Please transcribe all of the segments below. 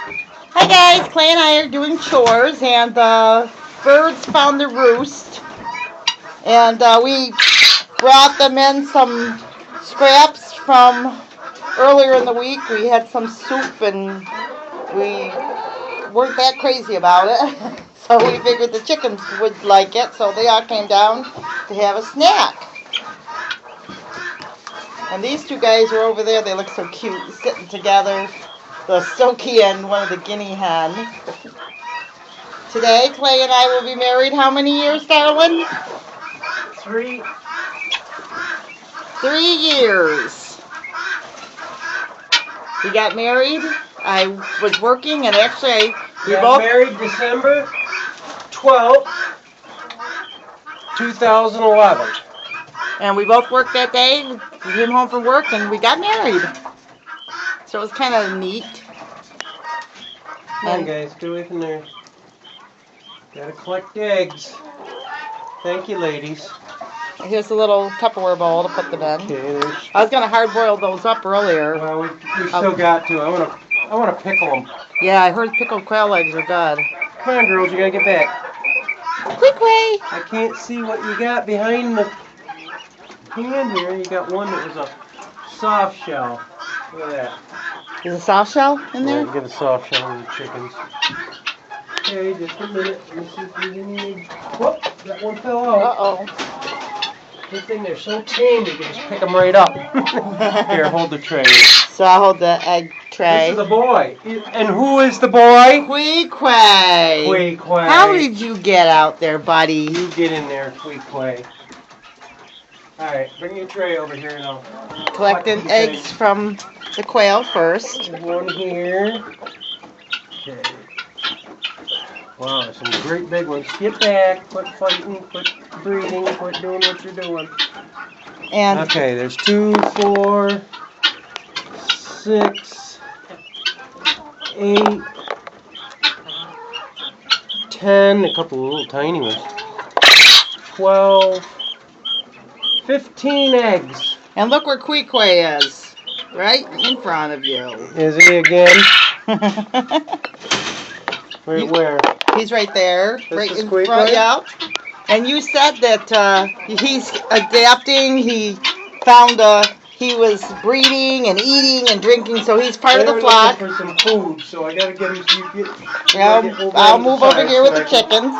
Hi guys, Clay and I are doing chores, and the birds found the roost, and we brought them in some scraps from earlier in the week. We had some soup, and we weren't that crazy about it, so we figured the chickens would like it, so they all came down to have a snack. And these two guys are over there. They look so cute, sitting together. The Stokie and one of the guinea hens. Today, Clay and I will be married how many years, darling? 3. 3 years. We got married. I was working, and actually, we Got both married December 12th, 2011. and we both worked that day. We came home from work, and we got married. So it was kind of neat. Come on, guys, get away from there. Gotta collect eggs. Thank you, ladies. Here's a little Tupperware bowl to put them in. Okay, there's. I was gonna hard boil those up earlier. Well, we still got to. I wanna pickle them. Yeah, I heard pickled quail eggs are good. Come on, girls, you gotta get back. Quick way! I can't see what you got behind the pan here. You got one that was a soft shell. Look at that. Is a soft shell in there? Yeah, get a soft shell of the chickens. Okay, just a minute. Let me see if we need. Whoop! That one fell out. Uh-oh. Good thing they're so tame, you can just pick them right up. Here, hold the tray. So I'll hold the egg tray. This is the boy. And who is the boy? Quee-quay. Quee-quay. How did you get out there, buddy? You get in there, Quee-quay. Alright, bring your tray over here and I'll Collecting collect eggs these. from the quail first. There's one here. Okay. Wow, some great big ones. Get back, quit fighting, quit breeding, quit doing what you're doing. And Okay, there's 2, 4, 6, 8, 10, a couple of little tiny ones. 12, 15 eggs. and look where Quee-quay is. Right in front of you. Is he again? Where? He's right there. This right is in Quee-quay? front, yeah. And you said that he's adapting. He found he was breeding and eating and drinking, so he's part of the flock. For some food, so I gotta get him. So you get. I'll move over here with the chickens.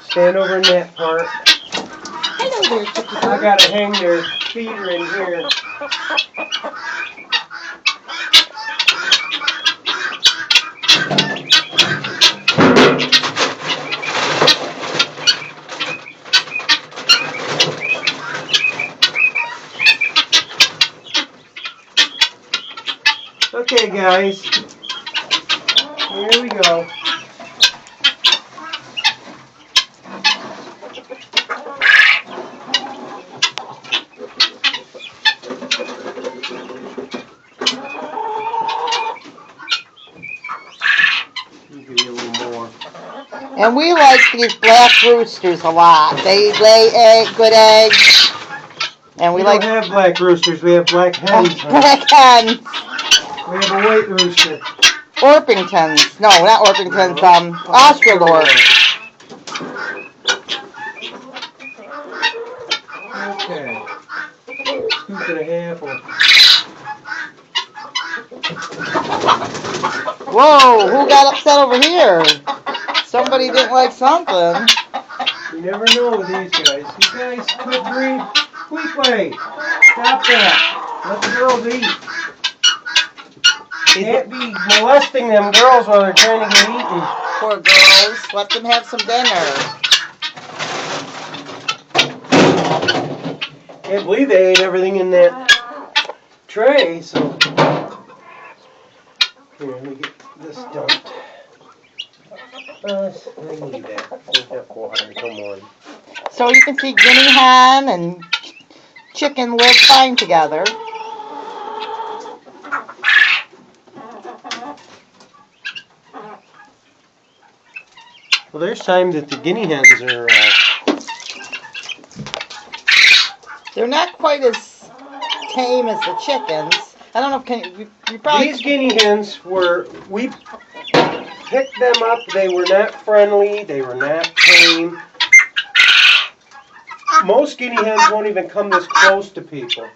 Stand over in that part. Hello there, chicken. I gotta hang their feeder in here. Okay, guys. Here we go. Give you a little more. And we like these black roosters a lot. They lay good eggs. And we don't like have black roosters, we have black hens. black hens. We have a white rooster. Orpingtons. No, not Orpingtons. Australorp. Okay. Scoop and a half. Whoa, who got upset over here? Somebody didn't like something. You never know with these guys. You guys could breed. Quee-quay. Stop that. Let the girls eat. Can't be molesting them girls while they're trying to get eaten. Poor girls. Let them have some dinner. Can't believe they ate everything in that tray, so. Here, let me get this dumped. I need that. Take that water. Come on. So you can see guinea hen and chicken live fine together. Well, there's time that the guinea hens are. They're not quite as tame as the chickens. I don't know if you probably. These guinea hens we picked them up. They were not friendly. They were not tame. Most guinea hens won't even come this close to people.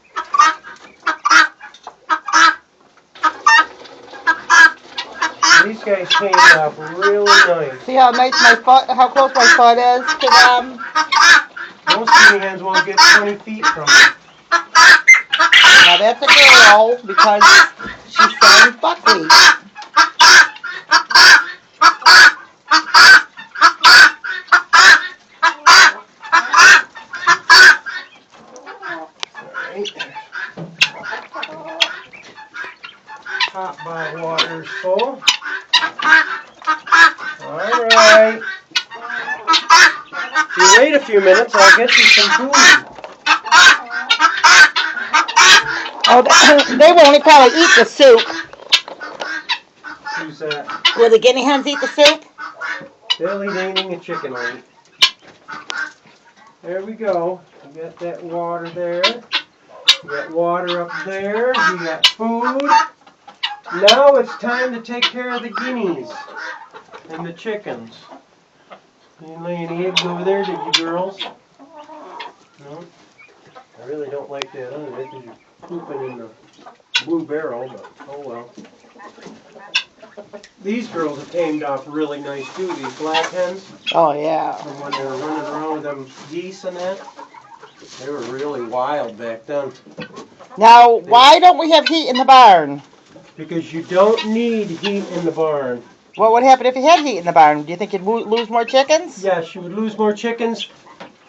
These guys came off really nice. See how nice how close my foot is to them? Most guinea hens won't get 20 feet from them. Now that's a girl because she's selling buckwheat. Hot bottle water's full. Alright. If you wait a few minutes, I'll get you some food. Oh, they won't probably eat the soup. Who's that? Will the guinea hens eat the soup? They'll eat anything a chicken will eat. There we go. You got that water there. You got water up there. You got food. Now it's time to take care of the guineas and the chickens. You didn't lay any eggs over there, did you girls? No? I really don't like that other bit because you're pooping in the blue barrel, but oh well. These girls have tamed off really nice too, these black hens. Oh, yeah. And when they were running around with them geese and that, they were really wild back then. Now, why don't we have heat in the barn? Because you don't need heat in the barn. What would happen if you had heat in the barn? Do you think you'd lose more chickens? Yes, you would lose more chickens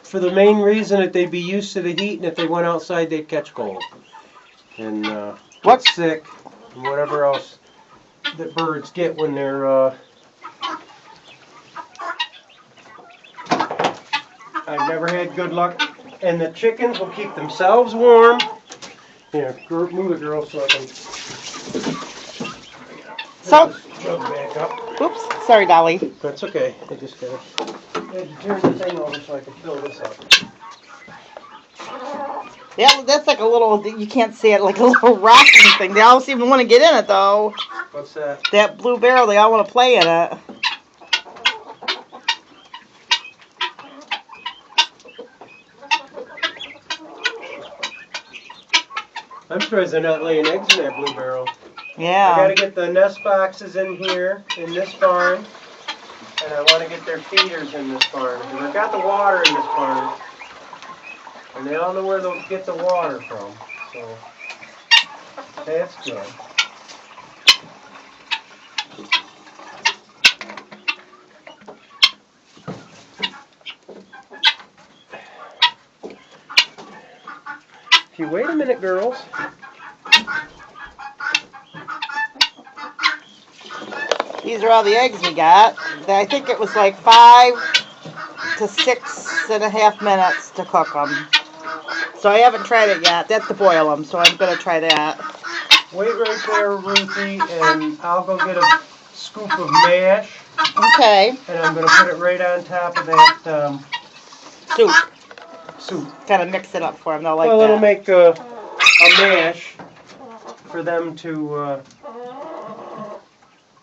for the main reason that they'd be used to the heat, and if they went outside, they'd catch cold. And get sick, and whatever else that birds get when they're... I've never had good luck. And the chickens will keep themselves warm. Here, move it, girl, so I can... So, jug back up. oops, sorry, Dolly. That's okay. I just gotta turn the thing over so I can fill this up. Yeah, that's like a little, you can't see it, like a little rocking thing. They all seem to want to get in it, though. What's that? That blue barrel, they all want to play in it. I'm surprised they're not laying eggs in that blue barrel. Yeah. I gotta get the nest boxes in here, in this barn, and I want to get their feeders in this barn. Because I've got the water in this barn, and they all know where they'll get the water from, so that's good. If you wait a minute, girls. These are all the eggs we got. I think it was like 5 to 6.5 minutes to cook them. So I haven't tried it yet. That's to boil them, so I'm going to try that. Wait right there, Ruthie, and I'll go get a scoop of mash. Okay. And I'm going to put it right on top of that soup. Kind of mix it up for them. They'll like that. Well, it'll make a mash for them to...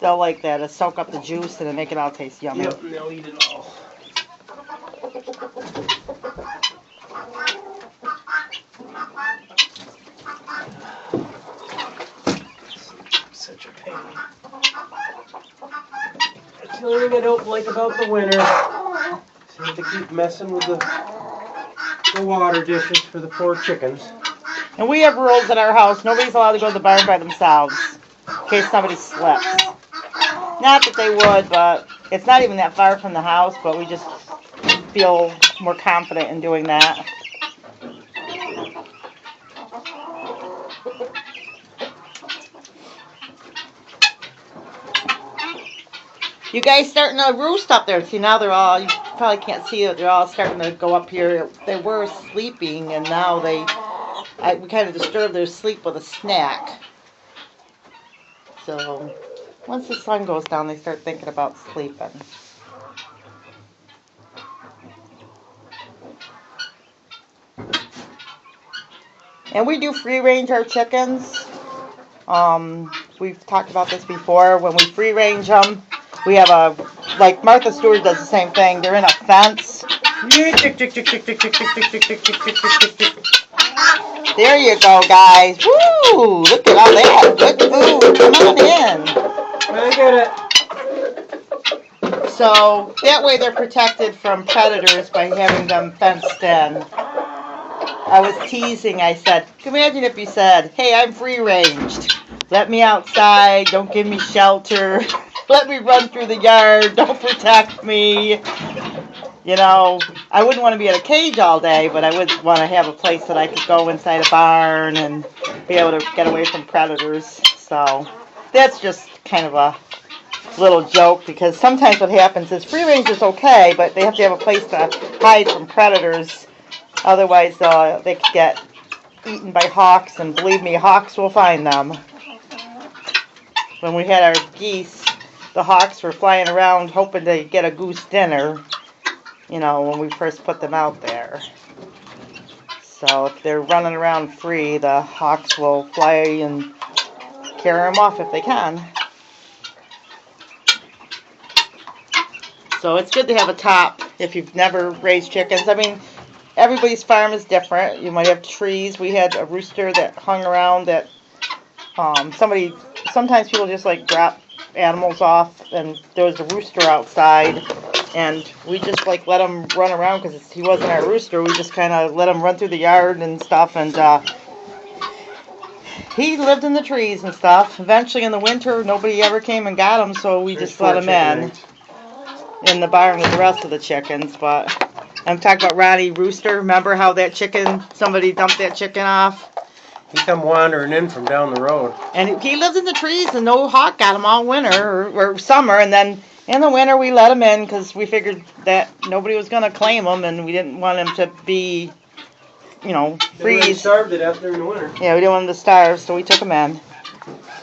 They'll like that. It'll soak up the juice and it'll make it all taste yummy. Yep, and they'll eat it all. Such a pain. That's the only thing I don't like about the winter. Is you have to keep messing with the water dishes for the poor chickens. And we have rules at our house. Nobody's allowed to go to the barn by themselves in case somebody slips. Not that they would, but it's not even that far from the house, but we just feel more confident in doing that. You guys starting to roost up there. See, now they're all, you probably can't see it, they're all starting to go up here. They were sleeping, and now we kind of disturbed their sleep with a snack. So, once the sun goes down, they start thinking about sleeping. And we do free range our chickens. We've talked about this before. When we free range them, we have like Martha Stewart does the same thing. They're in a fence. There you go, guys. Woo! Look at all that good food. Come on in. I get it. So that way they're protected from predators by having them fenced in. I was teasing. I said, imagine if you said, hey, I'm free ranged. Let me outside. Don't give me shelter. Let me run through the yard. Don't protect me. You know, I wouldn't want to be in a cage all day, but I would want to have a place that I could go inside a barn and be able to get away from predators. So that's just kind of a little joke, because sometimes what happens is free range is okay, but they have to have a place to hide from predators. Otherwise, they could get eaten by hawks, and believe me, hawks will find them. When we had our geese, the hawks were flying around hoping to get a goose dinner, you know, when we first put them out there. So if they're running around free, the hawks will fly and carry them off if they can. So it's good to have a top if you've never raised chickens. I mean, everybody's farm is different. You might have trees. We had a rooster that hung around that sometimes people just like drop animals off, and there was a rooster outside, and we just like let him run around because he wasn't our rooster. We just kind of let him run through the yard and stuff, and he lived in the trees and stuff. Eventually in the winter, nobody ever came and got him, so we just let him in the barn with the rest of the chickens. But I'm talking about Ronnie Rooster. Remember how that chicken, somebody dumped that chicken off? He come wandering in from down the road. And he lived in the trees, and no hawk got him all winter or summer. And then in the winter we let him in because we figured that nobody was going to claim him, and we didn't want him to be, you know, freeze. They starved it out there in the winter. Yeah, we didn't want him to starve, so we took him in.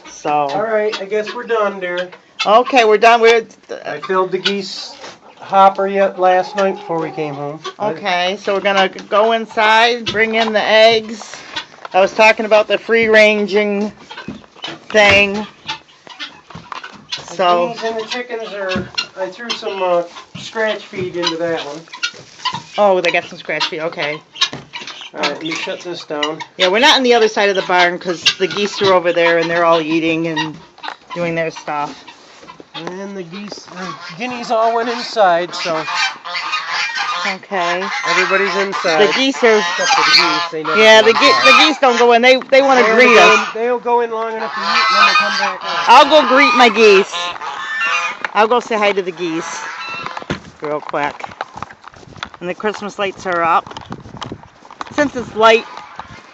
So. All right, I guess we're done, dear. Okay, we're done. I filled the geese hopper yet last night before we came home. Okay, so we're going to go inside, bring in the eggs. I was talking about the free ranging thing. So the geese and the chickens I threw some scratch feed into that one. Oh, they got some scratch feed. Okay. All right, let me shut this down. Yeah, we're not on the other side of the barn because the geese are over there and they're all eating and doing their stuff. And the guineas all went inside, so. Okay. Everybody's inside. The geese are. Except for the geese. They never the geese don't go in. They want to greet us. They'll go in long enough to eat and then they come back out. I'll go greet my geese. I'll go say hi to the geese real quick. And the Christmas lights are up. Since it's light,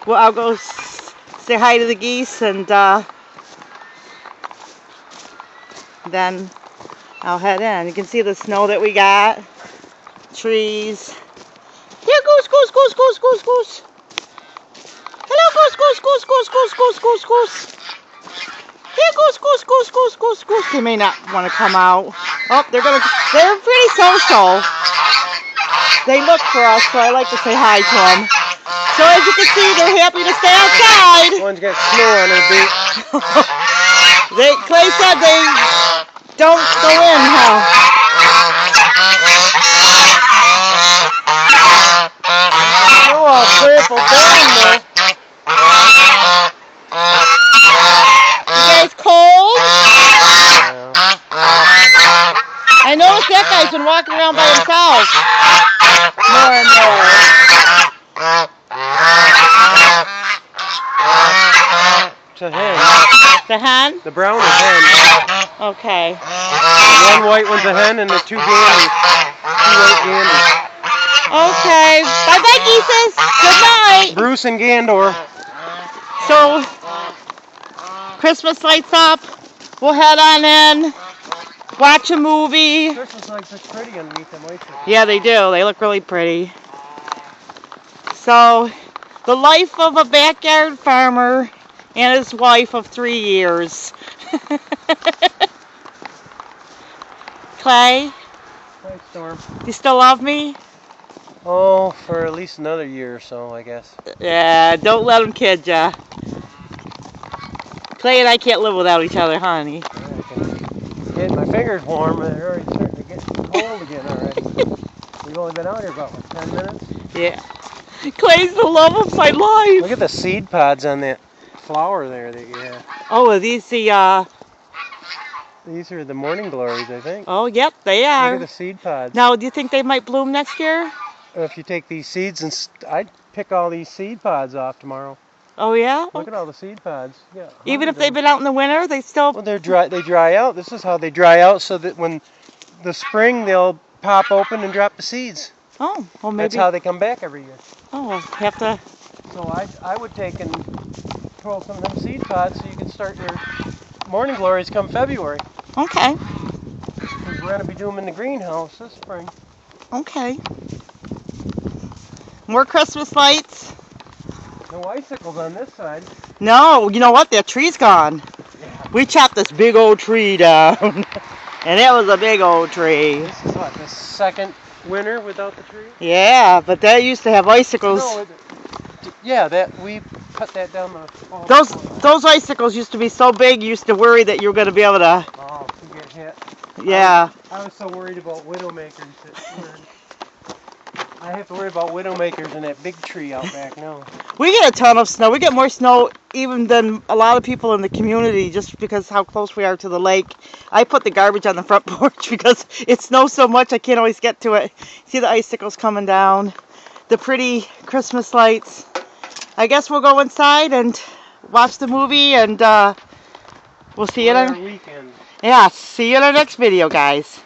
well, I'll go say hi to the geese, and then I'll head in. You can see the snow that we got. Trees. Here, goose, goose, goose, goose, goose, goose. Hello, goose, goose, goose, goose, goose, goose, goose, goose. Here, goose, goose, goose, goose, goose, goose. They may not want to come out. Oh, they're pretty social. They look for us, so I like to say hi to them. So as you can see, they're happy to stay outside. One's got snow on her beak. Clay said they don't go in, huh? Snow all crippled down there. You guys cold? I noticed that guy's been walking around by himself. More and more. It's a hen. The hen? The brown is hen. Okay. One white one's a hen and the two ganders. Two white ganders. Okay. Bye-bye, geeses. Good night. Bruce and Gandor. So, Christmas lights up. We'll head on in. Watch a movie. Christmas lights look pretty underneath them lights. Yeah, they do. They look really pretty. So, the life of a backyard farmer and his wife of 3 years. Clay, Hi, Storm. you still love me? Oh, for at least another year or so, I guess. Yeah, don't let him kid ya. Clay and I can't live without each other, honey. Getting my fingers warm, and they're already starting to get cold again already. We've only been out here about, what, 10 minutes? Yeah. Clay's the love of my life. Look at the seed pods on that flower there that you have. Oh, are these the, These are the morning glories, I think. oh, yep, they Look are. at the seed pods. Now, do you think they might bloom next year? If you take these seeds and I'd pick all these seed pods off tomorrow. Oh, yeah? Look at all the seed pods. Yeah. Even if they've been out in the winter, they still... Well, they're dry. They dry out. This is how they dry out, so that when the spring they'll pop open and drop the seeds. Oh, well, maybe... That's how they come back every year. Oh, we'll have to... So I would take and pull some of them seed pods so you can start your morning glories come February. Okay. Because we're going to be doing them in the greenhouse this spring. Okay. More Christmas lights. No icicles on this side. No, you know what? That tree's gone. Yeah. We chopped this big old tree down. And it was a big old tree. This is what, the second winter without the tree? Yeah, but that used to have icicles. No, yeah, that we cut that down the fall. Those icicles used to be so big, you used to worry that you were going to be able to... Oh, to get hit. Yeah. I was so worried about widowmakers I have to worry about widowmakers and that big tree out back now. We get a ton of snow. We get more snow even than a lot of people in the community just because how close we are to the lake. I put the garbage on the front porch because it snows so much I can't always get to it. See the icicles coming down. The pretty Christmas lights. I guess we'll go inside and watch the movie and we'll see you in our weekend. Yeah, see you in our next video, guys.